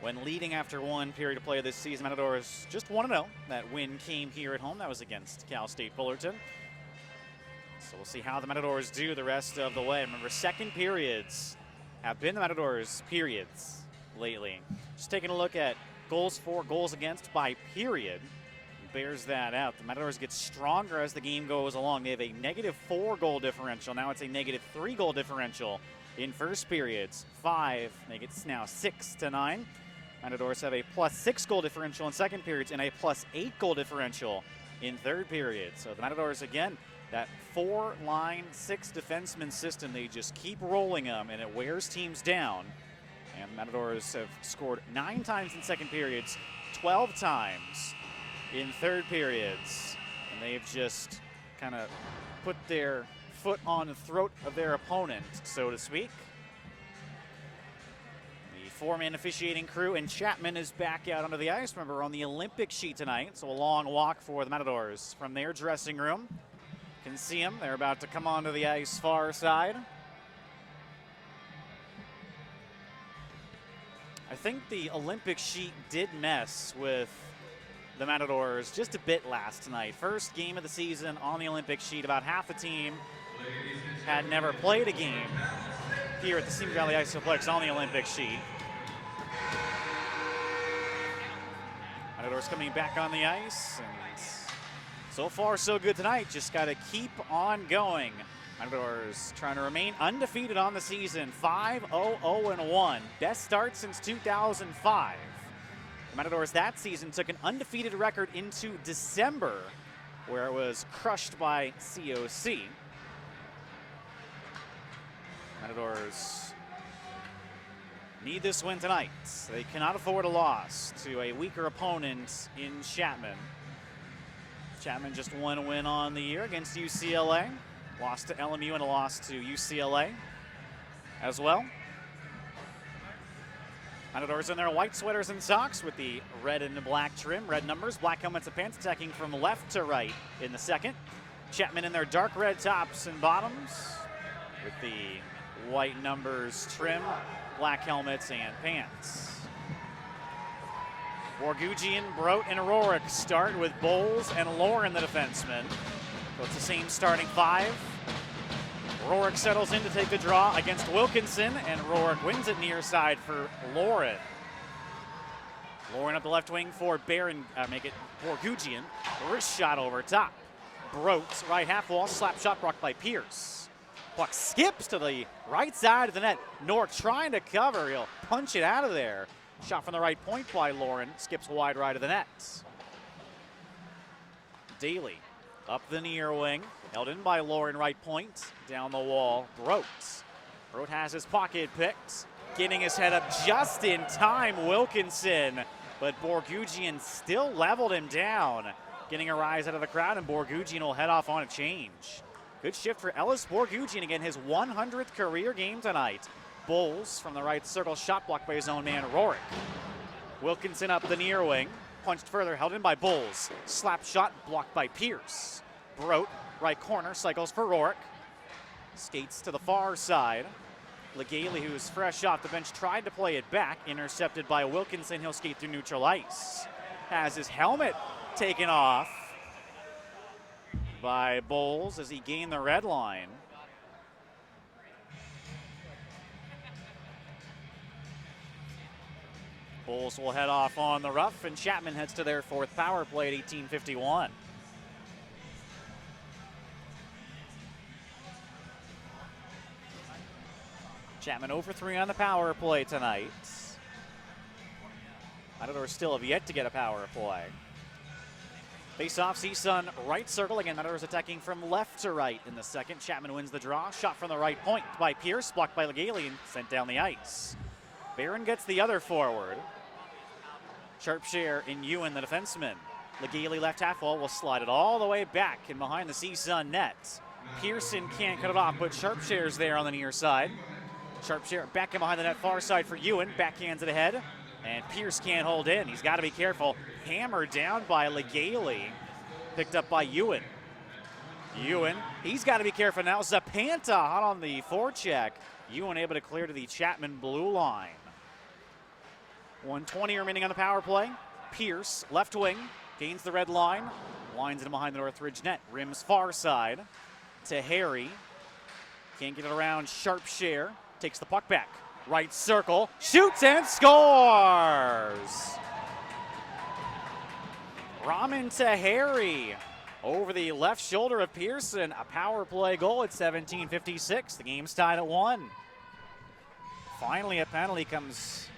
When leading after 1 period of play this season, Matadors just 1-0. That win came here at home. That was against Cal State Fullerton. So we'll see how the Matadors do the rest of the way. Remember, second periods have been the Matadors' periods lately. Just taking a look at goals for, goals against by period bears that out. The Matadors get stronger as the game goes along. They have a -4 goal differential. Now it's a -3 goal differential in first periods. 5 make it now 6-9. Matadors have a +6 goal differential in second periods and a +8 goal differential in third period. So the Matadors, again, that 4-line, 6 defenseman system, they just keep rolling them and it wears teams down. And the Matadors have scored 9 times in second periods, 12 times in third periods. And they've just kind of put their foot on the throat of their opponent, so to speak. The 4-man officiating crew and Chapman is back out onto the ice. Remember, we're on the Olympic sheet tonight, so a long walk for the Matadors from their dressing room. You can see them. They're about to come onto the ice far side. I think the Olympic sheet did mess with the Matadors just a bit last night. First game of the season on the Olympic sheet. About half the team had never played a game here at the Simi Valley Isoplex on the Olympic sheet. Matadors coming back on the ice, and so far so good tonight. Just got to keep on going. Matadors trying to remain undefeated on the season, 5-0-0-1. Best start since 2005. The Matadors that season took an undefeated record into December, where it was crushed by COC. Matadors need this win tonight. They cannot afford a loss to a weaker opponent in Chapman. Chapman just 1 win on the year against UCLA. Lost to LMU and a loss to UCLA as well. Matadors in their white sweaters and socks with the red and black trim, red numbers, black helmets and pants, attacking from left to right in the second. Chapman in their dark red tops and bottoms with the white numbers trim, black helmets and pants. Borgugian, Brote, and Rorik start with Bowles and Lauren, the defenseman. So it's the same starting 5. Rorik settles in to take the draw against Wilkinson, and Rorik wins it near side for Lauren. Lauren up the left wing for make it Borgugian. Wrist shot over top. Brote, right half wall, slap shot blocked by Pierce. Puck skips to the right side of the net. Nork trying to cover. He'll punch it out of there. Shot from the right point by Lauren. Skips wide right of the net. Daly up the near wing. Held in by Lauren, right point. Down the wall, Brote. Brote has his pocket picked. Getting his head up just in time, Wilkinson. But Borgugian still leveled him down. Getting a rise out of the crowd, and Borgugian will head off on a change. Good shift for Ellis Borgugian, again, his 100th career game tonight. Bowles from the right circle, shot blocked by his own man, Rorik. Wilkinson up the near wing, punched further, held in by Bowles. Slap shot blocked by Pierce. Brote, right corner, cycles for Rorik. Skates to the far side. Legale, who's fresh off the bench, tried to play it back, intercepted by Wilkinson. He'll skate through neutral ice. Has his helmet taken off by Bowles as he gained the red line. Bowles will head off on the rough, and Chapman heads to their 4th power play at 18:51. Chapman 0 for 3 on the power play tonight. Matadors still have yet to get a power play. Face-off, CSUN right circle. Again, Matadors attacking from left to right in the second. Chapman wins the draw. Shot from the right point by Pierce, blocked by Legale and sent down the ice. Barron gets the other forward. Sharpshare in Ewan, the defenseman. Legale left half wall will slide it all the way back and behind the CSUN net. Pearson can't cut it off, but Sharpshare's there on the near side. Sharpshare back in behind the net, far side for Ewan. Backhands it ahead, and Pierce can't hold in. He's got to be careful. Hammered down by Legale, picked up by Ewan. Ewan, he's got to be careful now. Zapanta hot on the forecheck. Ewan able to clear to the Chapman blue line. 1:20 remaining on the power play. Pierce, left wing, gains the red line, lines it behind the Northridge net. Rims far side to Harry. Can't get it around. Sharpshare takes the puck back. Right circle, shoots and scores! Raman to Harry. Over the left shoulder of Pearson. A power play goal at 17:56. The game's tied at 1. Finally, a penalty comes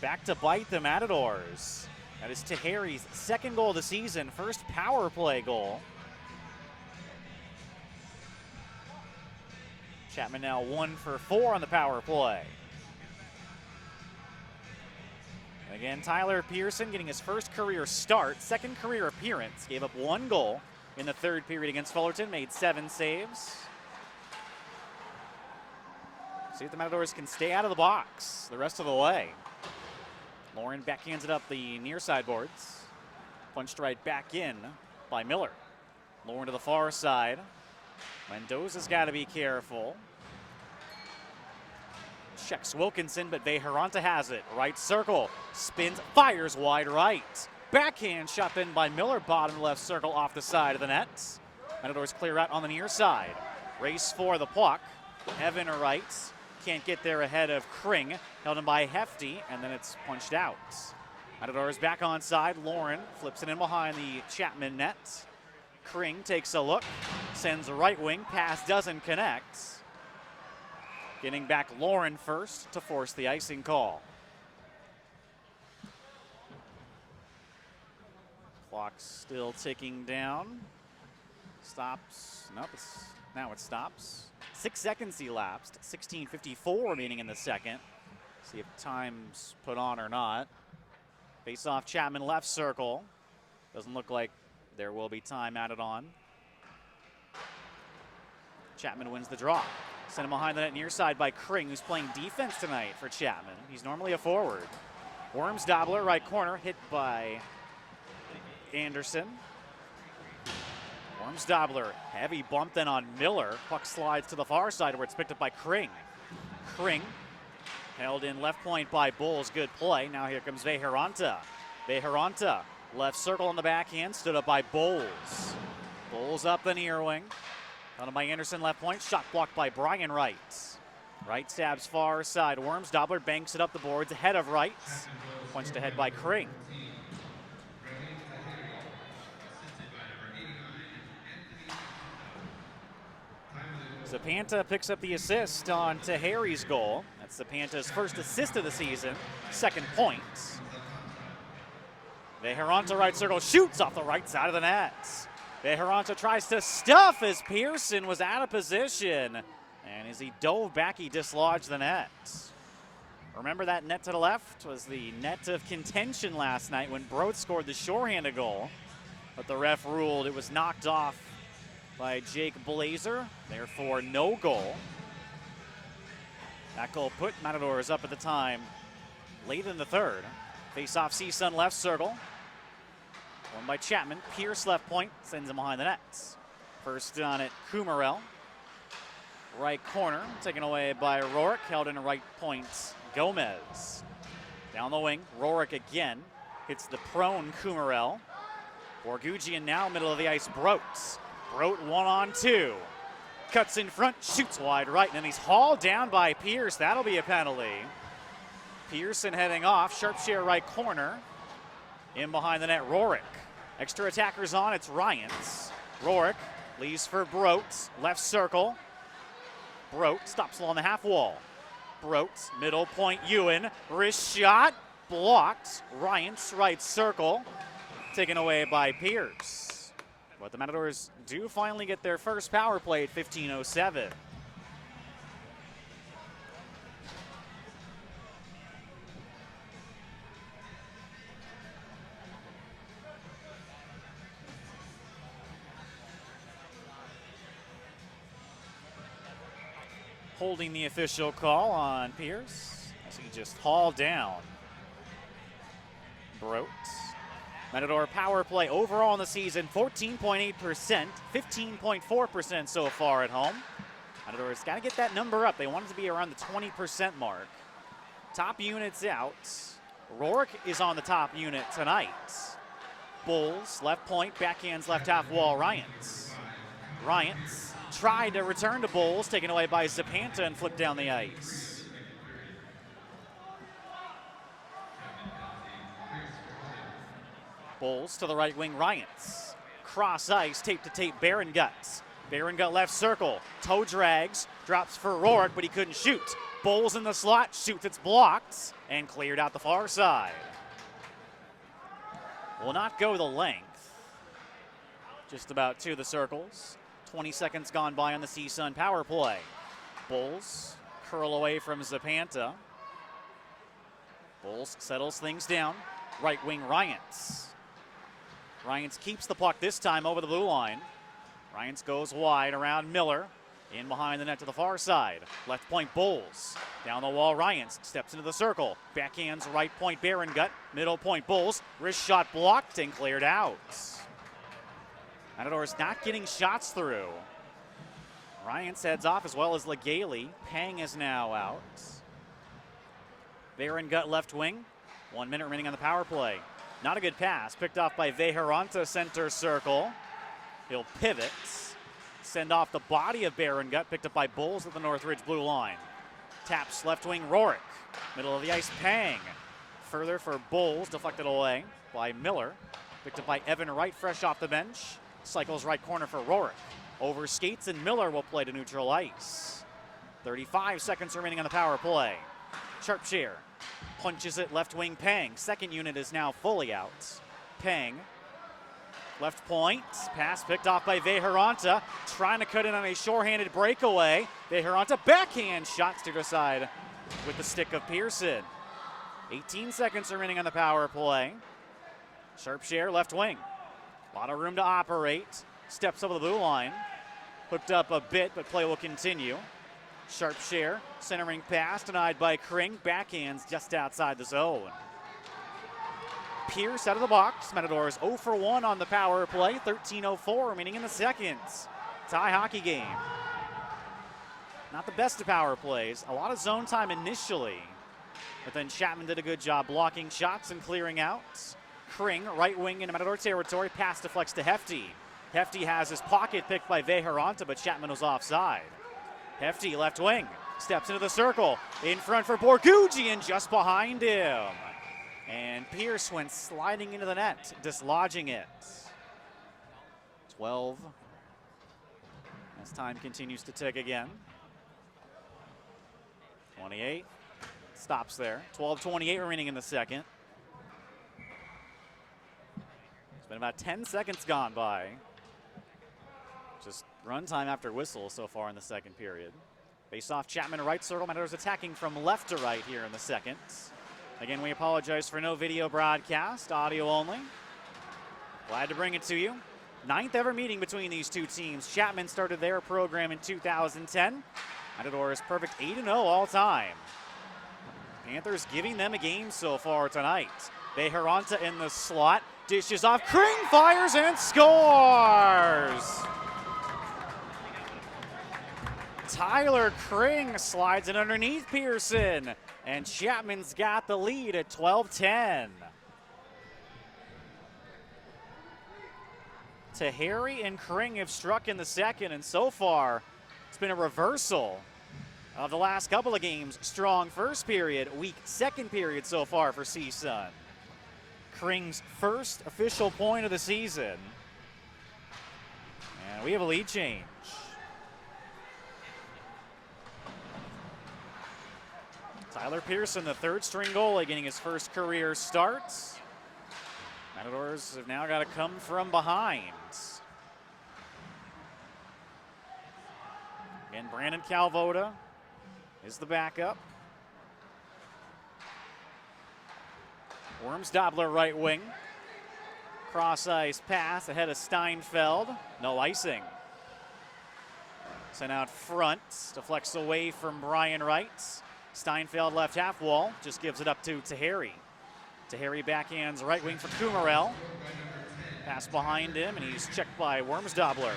back to bite the Matadors. That is Tahiri's second goal of the season, first power play goal. Chapman now 1 for 4 on the power play. And again, Tyler Pearson getting his first career start, second career appearance. Gave up 1 goal in the third period against Fullerton, made 7 saves. See if the Matadors can stay out of the box the rest of the way. Lauren backhands it up the near side boards. Punched right back in by Miller. Lauren to the far side. Mendoza's got to be careful. Checks Wilkinson, but Vejaranta has it. Right circle. Spins, fires wide right. Backhand shot in by Miller. Bottom left circle off the side of the net. Matadors clear out on the near side. Race for the puck. Evan right. Can't get there ahead of Kring. Held in by Hefty, and then it's punched out. Matadors back on side. Lauren flips it in behind the Chapman net. Kring takes a look, sends a right wing. Pass doesn't connect. Getting back Lauren first to force the icing call. Clock's still ticking down. Stops. Nope, now it stops. 6 seconds elapsed. 16:54 remaining in the second. See if time's put on or not. Face off Chapman left circle. Doesn't look like there will be time added on. Chapman wins the draw. Sent him behind the net near side by Kring, who's playing defense tonight for Chapman. He's normally a forward. Worms Dobler, right corner, hit by Anderson. Worms Dobler, heavy bump then on Miller. Puck slides to the far side where it's picked up by Kring. Kring held in left point by Bulls. Good play. Now here comes Vejaranta. Vejaranta, left circle on the backhand, stood up by Bowles. Bowles up the near wing. Done by Anderson, left point. Shot blocked by Brian Wright. Wright stabs far side. Worms Dobler banks it up the boards ahead of Wright. Punched ahead by Kring. Zapanta picks up the assist on Tahiri's goal. That's Zapanta's first assist of the season, second point. Vejaranta right circle, shoots off the right side of the net. Vejaranta tries to stuff as Pearson was out of position. And as he dove back, he dislodged the net. Remember that net to the left was the net of contention last night when Brodt scored the shorthanded goal. But the ref ruled it was knocked off by Jake Blazer, therefore no goal. That goal put Matadors up at the time late in the third. Face-off CSUN left circle. Won by Chapman. Pierce left point, sends him behind the nets. First on it, Kumarel. Right corner, taken away by Rourke, held in right point, Gomez. Down the wing, Rourke again, hits the prone Kumarel. Borgugian now, middle of the ice, Brodt. Brodt 1-on-2. Cuts in front, shoots wide right, and then he's hauled down by Pierce. That'll be a penalty. Pearson heading off, Sharpshare right corner. In behind the net, Rourke. Extra attackers on, it's Ryans. Rourke leaves for Brodt, left circle. Brodt stops along the half wall. Brodt, middle point, Ewan. Wrist shot, blocked. Ryant's right circle, taken away by Pierce. But the Matadors do finally get their first power play at 15:07. Holding the official call on Pierce as he just hauled down Brote. Matador power play overall in the season, 14.8%, 15.4% so far at home. Matador's got to get that number up. They want it to be around the 20% mark. Top units out. Rourke is on the top unit tonight. Bulls, left point, backhands left half wall, Ryants. Ryants tried to return to Bulls, taken away by Zapanta and flipped down the ice. Bulls to the right wing, Ryants. Cross ice, tape to tape, Baron Guts. Baron Gut left circle, toe drags, drops for Rourke, but he couldn't shoot. Bulls in the slot, shoots, it's blocked, and cleared out the far side. Will not go the length. Just about to the circles. 20 seconds gone by on the CSUN power play. Bulls curl away from Zapanta. Bulls settles things down. Right wing Ryants. Ryants keeps the puck this time over the blue line. Ryants goes wide around Miller. In behind the net to the far side. Left point Bulls. Down the wall Ryants steps into the circle. Backhands right point Baron Gut. Middle point Bulls. Wrist shot blocked and cleared out. Matador's not getting shots through. Ryants heads off as well as Legale. Pang is now out. Baron Gut left wing. 1 minute remaining on the power play. Not a good pass. Picked off by Vejaranta center circle. He'll pivot. Send off the body of Baron Gut. Picked up by Bulls at the Northridge blue line. Taps left wing Rourke. Middle of the ice Pang. Further for Bulls. Deflected away by Miller. Picked up by Evan Wright fresh off the bench. Cycles right corner for Rourke. Over skates and Miller will play to neutral ice. 35 seconds remaining on the power play. Sharpshire punches it left wing Pang. Second unit is now fully out. Pang. Left point. Pass picked off by Vejaranta. Trying to cut in on a shorthanded breakaway. Vejaranta backhand shot steered aside with the stick of Pearson. 18 seconds remaining on the power play. Sharpshire left wing. A lot of room to operate. Steps over the blue line. Hooked up a bit, but play will continue. Sharpshire, centering pass, denied by Kring. Backhands just outside the zone. Pierce out of the box. Matadors 0 for 1 on the power play. 13:04 remaining in the second. Tie hockey game. Not the best of power plays. A lot of zone time initially. But then Chapman did a good job blocking shots and clearing out. Kring, right wing into Matador territory. Pass deflects to Hefty. Hefty has his pocket picked by Vejaranta, but Chapman was offside. Hefty, left wing, steps into the circle. In front for Borgugian, just behind him. And Pierce went sliding into the net, dislodging it. 12. As time continues to tick again. 28. Stops there. 12:28 remaining in the second. It's been about 10 seconds gone by. Just run time after whistle so far in the second period. Face off Chapman right circle. Matadors attacking from left to right here in the second. Again, we apologize for no video broadcast, audio only. Glad to bring it to you. 9th ever meeting between these two teams. Chapman started their program in 2010. Matadors perfect 8-0 all time. Panthers giving them a game so far tonight. Vejaranta in the slot. Dishes off. Kring fires and scores! Tyler Kring slides it underneath Pearson. And Chapman's got the lead at 12-10. Tahiri and Kring have struck in the second, and so far it's been a reversal of the last couple of games. Strong first period, weak second period so far for CSUN. Kring's first official point of the season. And we have a lead change. Tyler Pearson, the third-string goalie, getting his first career start. Matadors have now got to come from behind. Again, Brandon Calvoda is the backup. Wormsdobler right wing. Cross ice pass ahead of Steinfeld. No icing. Sent out front. Deflects away from Brian Wright. Steinfeld left half wall. Just gives it up to Tahiri. Tahiri backhands right wing for Kumarel. Pass behind him, and he's checked by Wormsdobler.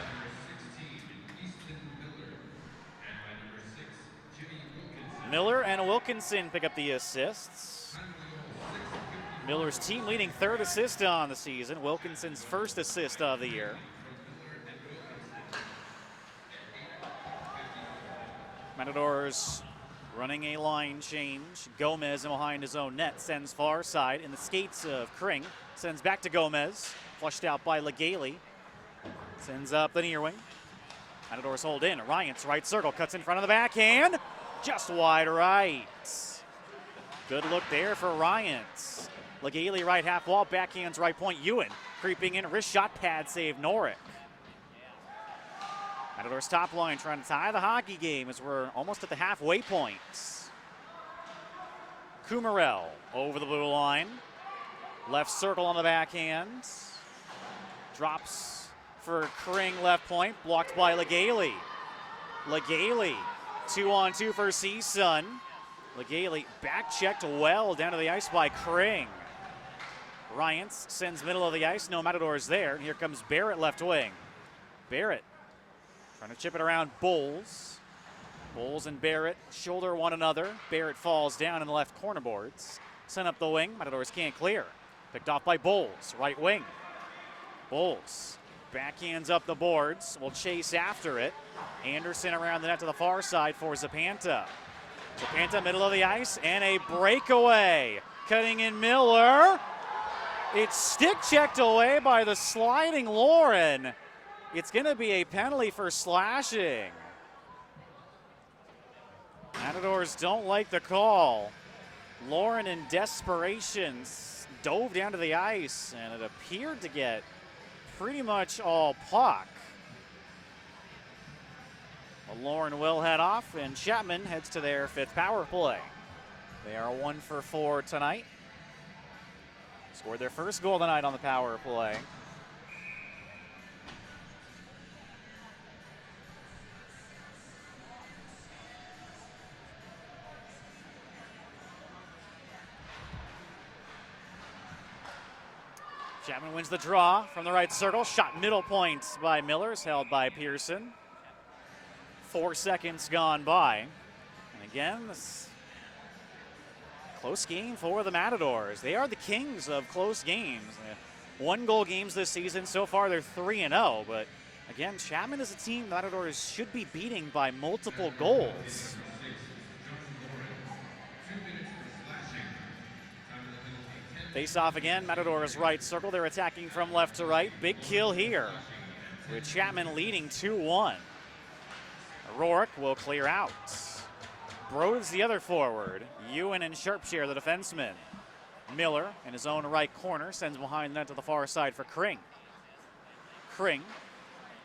Miller and Wilkinson pick up the assists. Miller's team leading third assist on the season. Wilkinson's first assist of the year. Matadors running a line change. Gomez in behind his own net sends far side in the skates of Kring. Sends back to Gomez. Flushed out by Legaly. Sends up the near wing. Matadors hold in. Ryant's right circle. Cuts in front of the backhand. Just wide right. Good look there for Ryant. Legaly right half wall. Backhands right point. Ewan creeping in. Wrist shot pad save Norick. Matadors top line trying to tie the hockey game as we're almost at the halfway point. Kumarel over the blue line. Left circle on the backhand. Drops for Kring left point. Blocked by Legaly. Legaly 2-on-2 for CSUN. Legaly back checked well down to the ice by Kring. Ryans sends middle of the ice. No Matadors there. And here comes Barrett left wing. Barrett trying to chip it around Bowles. Bowles and Barrett shoulder one another. Barrett falls down in the left corner boards. Sent up the wing. Matadors can't clear. Picked off by Bowles, right wing. Bowles backhands up the boards. Will chase after it. Anderson around the net to the far side for Zapanta. Zapanta middle of the ice and a breakaway. Cutting in Miller. It's stick checked away by the sliding Lauren. It's going to be a penalty for slashing. Matadors don't like the call. Lauren in desperation dove down to the ice, and it appeared to get pretty much all puck. Well, Lauren will head off, and Chapman heads to their fifth power play. They are 1 for 4 tonight. Scored their first goal tonight on the power play. Chapman wins the draw from the right circle. Shot middle point by Millers, held by Pearson. 4 seconds gone by. And again, this close game for the Matadors. They are the kings of close games. 1-goal games this season. So far, they're 3-0. But again, Chapman is a team the Matadors should be beating by multiple goals. Face off again, Matadors right circle. They're attacking from left to right. Big kill here with Chapman leading 2-1. Rourke will clear out. Brode's the other forward. Ewan and Sharpshire, the defenseman. Miller in his own right corner sends behind the net to the far side for Kring. Kring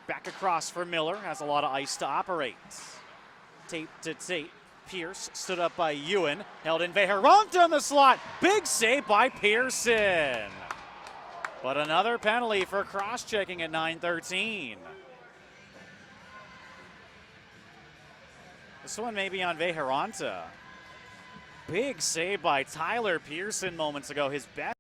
back across for Miller, has a lot of ice to operate. Tape to tape. Pierce stood up by Ewan, held in Vejaranta in the slot. Big save by Pearson. But another penalty for cross-checking at 9:13. This one may be on Vejaranta. Big save by Tyler Pearson moments ago, his best.